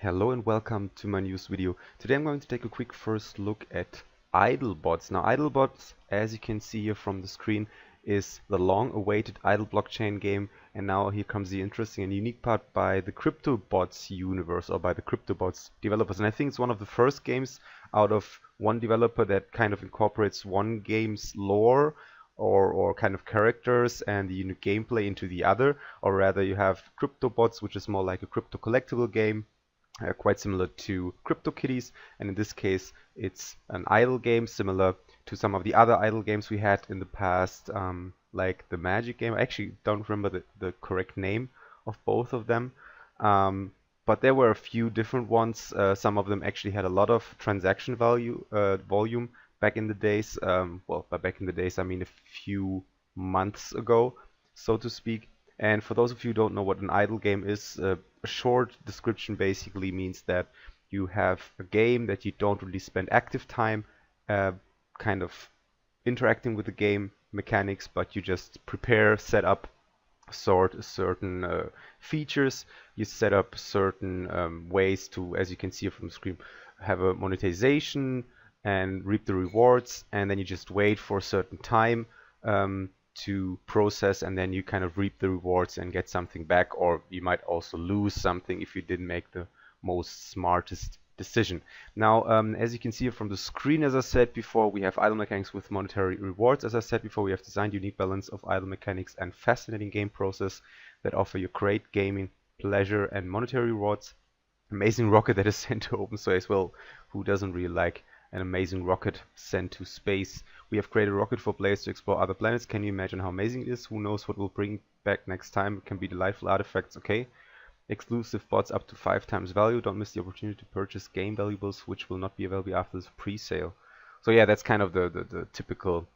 Hello and welcome to my news video. Today I'm going to take a quick first look at IdleBots. Now IdleBots, as you can see here from the screen, is the long-awaited Idle blockchain game, and now here comes the interesting and unique part by the CryptoBots universe, or by the CryptoBots developers. And I think it's one of the first games out of one developer that kind of incorporates one game's lore or kind of characters and the unique gameplay into the other. Or rather, you have CryptoBots, which is more like a crypto collectible game, quite similar to CryptoKitties, and in this case it's an idle game similar to some of the other idle games we had in the past, like the Magic game. I actually don't remember the correct name of both of them, but there were a few different ones. Some of them actually had a lot of transaction volume back in the days. Well, by back in the days I mean a few months ago, so to speak. And for those of you who don't know what an idle game is, a short description basically means that you have a game that you don't really spend active time kind of interacting with the game mechanics, but you just prepare, set up certain features, you set up certain ways to, as you can see from the screen, have a monetization and reap the rewards, and then you just wait for a certain time to process, and then you kind of reap the rewards and get something back, or you might also lose something if you didn't make the most smartest decision. Now, as you can see from the screen, as I said before, we have idle mechanics with monetary rewards. As I said before, we have designed unique balance of idle mechanics and fascinating game process that offer you great gaming pleasure and monetary rewards. Amazing rocket that is sent to open space. Well, who doesn't really like an amazing rocket sent to space? We have created a rocket for players to explore other planets. Can you imagine how amazing it is? Who knows what we'll bring back next time? It can be delightful artifacts, okay? Exclusive bots up to 5 times value. Don't miss the opportunity to purchase game valuables, which will not be available after this pre-sale. So yeah, that's kind of the typical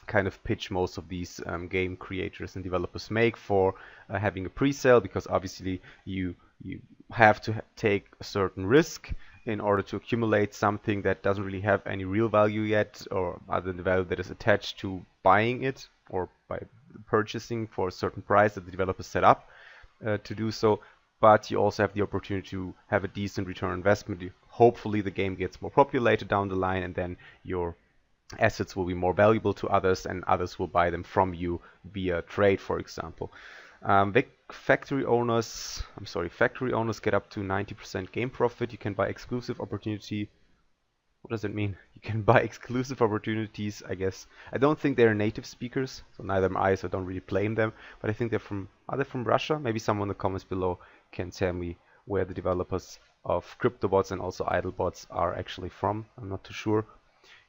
kind of pitch most of these game creators and developers make for having a pre-sale, because obviously you have to take a certain risk in order to accumulate something that doesn't really have any real value yet, or other than the value that is attached to buying it or by purchasing for a certain price that the developer set up to do so. But you also have the opportunity to have a decent return on investment. Hopefully the game gets more populated down the line, and then your assets will be more valuable to others, and others will buy them from you via trade, for example. Factory owners get up to 90% game profit. You can buy exclusive opportunity. What does it mean? You can buy exclusive opportunities, I guess. I don't think they're native speakers, so neither am I, so I don't really blame them. But I think are they from Russia? Maybe someone in the comments below can tell me where the developers of CryptoBots and also IdleBots are actually from. I'm not too sure.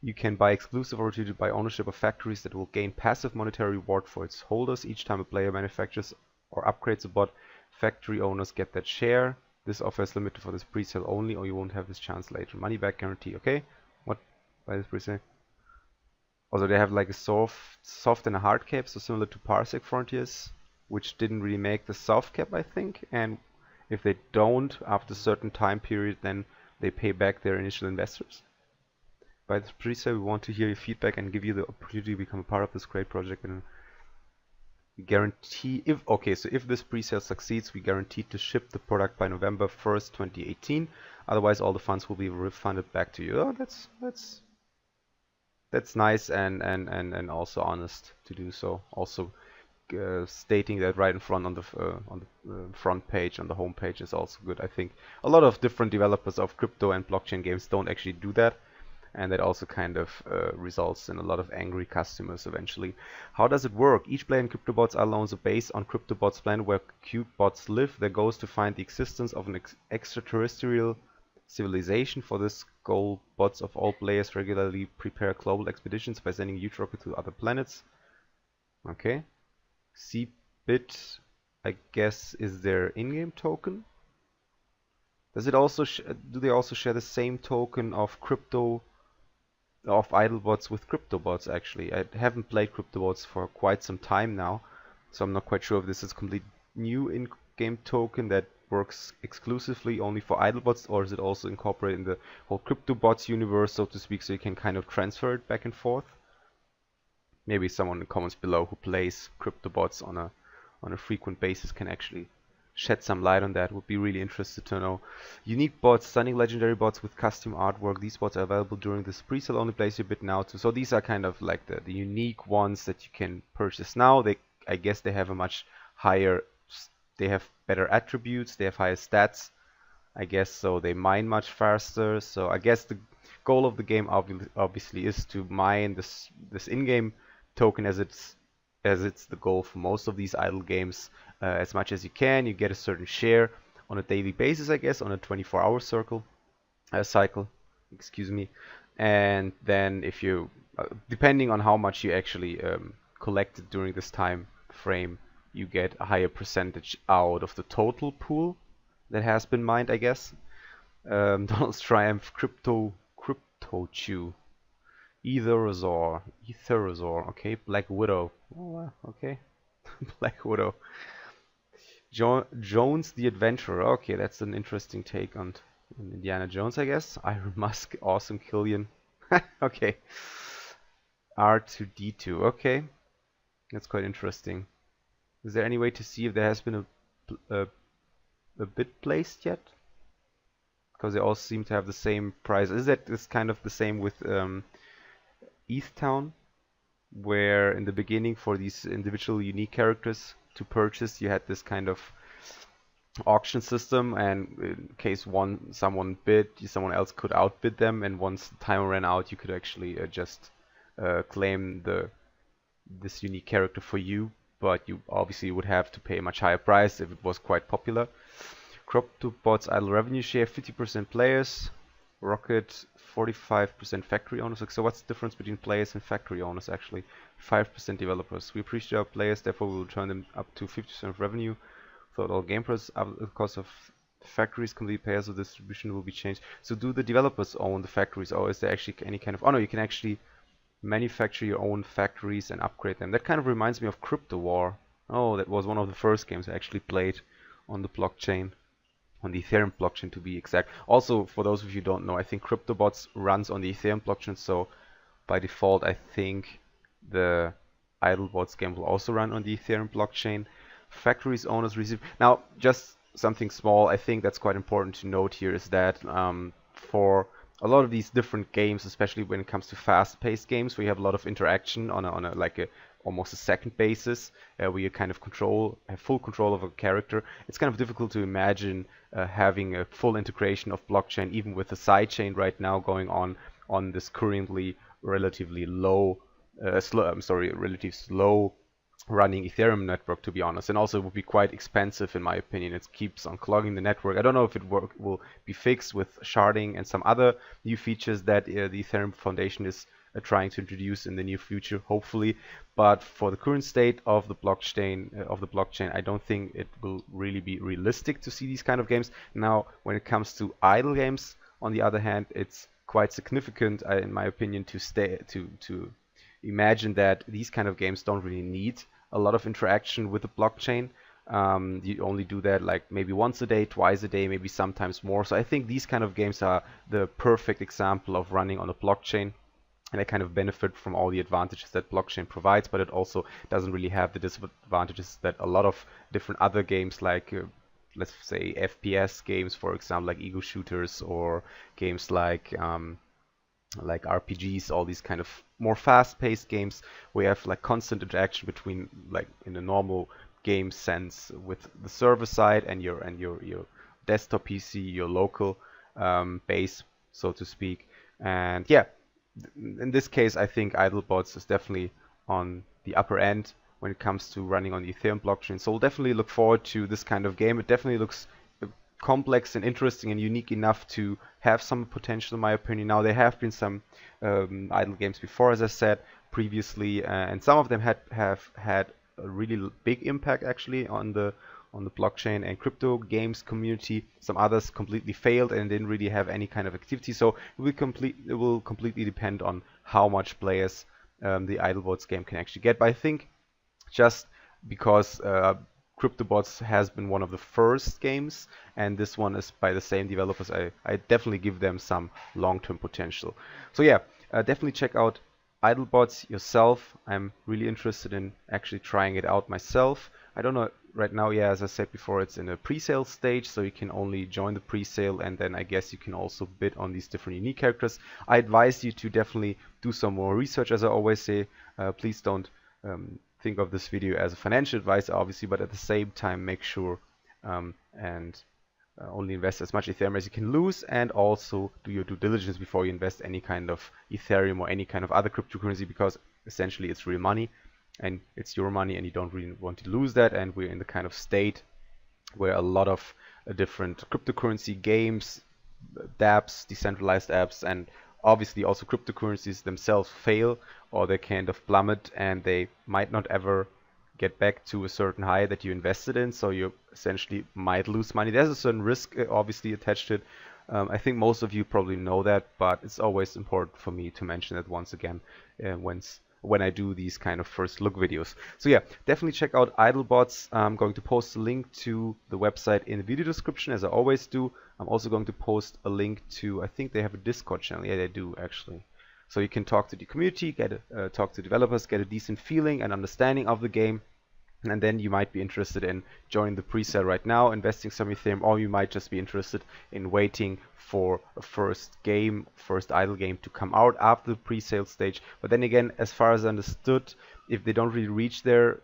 You can buy exclusive opportunity to buy ownership of factories that will gain passive monetary reward for its holders each time a player manufactures or upgrades a bot. Factory owners get that share. This offer is limited for this pre-sale only, or you won't have this chance later. Money back guarantee. Okay, what by this pre-sale? Also, they have like a soft and a hard cap, so similar to Parsec Frontiers, which didn't really make the soft cap, I think. And if they don't after a certain time period, then they pay back their initial investors. By this pre-sale, we want to hear your feedback and give you the opportunity to become a part of this great project. And we guarantee, if this pre-sale succeeds, we guarantee to ship the product by November 1st, 2018. Otherwise, all the funds will be refunded back to you. Oh, that's nice and also honest to do so. Also, stating that right in front on the front page, on the home page, is also good. I think a lot of different developers of crypto and blockchain games don't actually do that. And that also kind of results in a lot of angry customers eventually. How does it work? Each player in CryptoBots owns a base on CryptoBots planet where CubeBots live. Their goal is to find the existence of an extraterrestrial civilization. For this goal, bots of all players regularly prepare global expeditions by sending huge rockets to other planets. Okay. CBit, I guess, is their in-game token. Does it also do they also share the same token of IdleBots with CryptoBots? Actually, I haven't played CryptoBots for quite some time now, so I'm not quite sure if this is a complete new in-game token that works exclusively only for IdleBots, or is it also incorporated in the whole CryptoBots universe, so to speak, so you can kind of transfer it back and forth. Maybe someone in the comments below who plays CryptoBots on a frequent basis can actually shed some light on that. Would be really interested to know. Unique bots, stunning legendary bots with custom artwork. These bots are available during this pre-sale only. Place your bid now too. So these are kind of like the unique ones that you can purchase now. I guess they have a much higher, they have better attributes, they have higher stats, I guess, so they mine much faster. So I guess the goal of the game obviously is to mine this in-game token as it's the goal for most of these idle games, as much as you can. You get a certain share on a daily basis, I guess, on a 24-hour cycle, excuse me. And then if you, depending on how much you actually collected during this time frame, you get a higher percentage out of the total pool that has been mined, I guess. Donald's Triumph, Crypto Chew, Etherosaur, okay, Black Widow, oh, okay, Black Widow, Jones the Adventurer, okay, that's an interesting take on Indiana Jones, I guess. Iron Musk, Awesome Killian, okay, R2D2, okay, that's quite interesting. Is there any way to see if there has been a bid placed yet? Because they all seem to have the same price. Is that kind of the same with ETH Town, where in the beginning for these individual unique characters to purchase you had this kind of auction system, and in case someone bid, someone else could outbid them, and once the time ran out you could actually just claim this unique character for you, but you obviously would have to pay a much higher price if it was quite popular. CryptoBots idle revenue share, 50% players. Rocket, 45% factory owners. So what's the difference between players and factory owners actually? 5% developers. We appreciate our players, therefore we will turn them up to 50% of revenue. Throughout all game prices, the cost of factories, complete payers of distribution will be changed. So do the developers own the factories, or is there actually any kind of... Oh no, you can actually manufacture your own factories and upgrade them. That kind of reminds me of Crypto War. Oh, that was one of the first games I actually played on the blockchain. On the Ethereum blockchain to be exact. Also, for those of you who don't know, I think CryptoBots runs on the Ethereum blockchain, so by default I think the IdleBots game will also run on the Ethereum blockchain. Factories owners receive... Now, just something small, I think that's quite important to note here, is that for a lot of these different games, especially when it comes to fast-paced games, where you have a lot of interaction on a almost a second basis, where you kind of have full control of a character. It's kind of difficult to imagine having a full integration of blockchain, even with the sidechain right now going on this currently relatively relatively slow running Ethereum network, to be honest. And also it would be quite expensive in my opinion. It keeps on clogging the network. I don't know if it will be fixed with sharding and some other new features that the Ethereum Foundation is trying to introduce in the near future, hopefully. But for the current state of the blockchain, I don't think it will really be realistic to see these kind of games. Now, when it comes to idle games, on the other hand, it's quite significant, in my opinion, to imagine that these kind of games don't really need a lot of interaction with the blockchain. You only do that like maybe once a day, twice a day, maybe sometimes more. So I think these kind of games are the perfect example of running on a blockchain. And they kind of benefit from all the advantages that blockchain provides, but it also doesn't really have the disadvantages that a lot of different other games, like let's say FPS games, for example, like ego shooters, or games like RPGs, all these kind of more fast-paced games where you have like constant interaction between, like in a normal game sense, with the server side and your desktop PC, your local base, so to speak. And yeah, in this case, I think IdleBots is definitely on the upper end when it comes to running on the Ethereum blockchain. So we'll definitely look forward to this kind of game. It definitely looks complex and interesting and unique enough to have some potential, in my opinion. Now, there have been some idle games before, as I said previously, and some of them have had a really big impact actually on the blockchain and crypto games community. Some others completely failed and didn't really have any kind of activity. So it will completely depend on how much players the IdleBots game can actually get. But I think just because CryptoBots has been one of the first games, and this one is by the same developers, I definitely give them some long-term potential. So yeah, definitely check out IdleBots yourself. I'm really interested in actually trying it out myself. I don't know right now. Yeah, as I said before, it's in a pre-sale stage, so you can only join the pre-sale, and then I guess you can also bid on these different unique characters. I advise you to definitely do some more research, as I always say. Please don't think of this video as a financial advice, obviously, but at the same time, make sure and only invest as much Ethereum as you can lose, and also do your due diligence before you invest any kind of Ethereum or any kind of other cryptocurrency, because essentially it's real money and it's your money and you don't really want to lose that. And we're in the kind of state where a lot of different cryptocurrency games, dApps, decentralized apps, and obviously also cryptocurrencies themselves fail, or they kind of plummet, and they might not ever get back to a certain high that you invested in, so you essentially might lose money. There's a certain risk obviously attached to it. I think most of you probably know that, but it's always important for me to mention it once again when I do these kind of first look videos. So yeah, definitely check out IdleBots. I'm going to post a link to the website in the video description, as I always do. I'm also going to post a link to, I think they have a Discord channel. Yeah, they do actually. So you can talk to the community, talk to developers, get a decent feeling and understanding of the game, and then you might be interested in joining the pre-sale right now, investing some Ethereum, or you might just be interested in waiting for a first idle game to come out after the pre-sale stage. But then again, as far as I understood, if they don't really reach their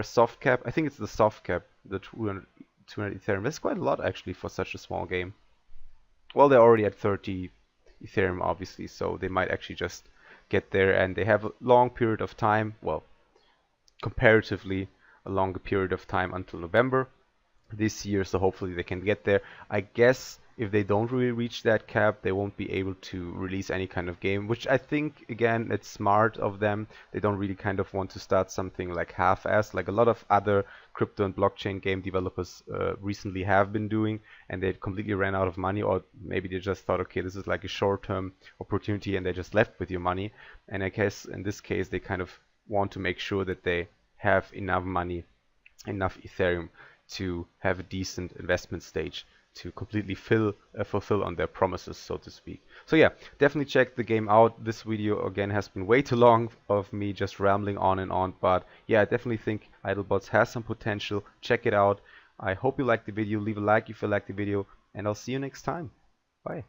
soft cap, I think it's the soft cap, the 200 Ethereum. That's quite a lot actually for such a small game. Well, they're already at 30 Ethereum obviously, so they might actually just get there, and they have a long period of time, well, comparatively a longer period of time until November this year, so hopefully they can get there. I guess if they don't really reach that cap, they won't be able to release any kind of game, which I think, again, it's smart of them. They don't really kind of want to start something like half-assed, like a lot of other crypto and blockchain game developers recently have been doing, and they completely ran out of money, or maybe they just thought, okay, this is like a short-term opportunity, and they just left with your money. And I guess in this case, they kind of want to make sure that they have enough money, enough Ethereum to have a decent investment stage to completely fulfill on their promises, so to speak. So yeah, definitely check the game out. This video again has been way too long of me just rambling on and on, but yeah, I definitely think IdleBots has some potential. Check it out. I hope you liked the video. Leave a like if you liked the video, and I'll see you next time. Bye.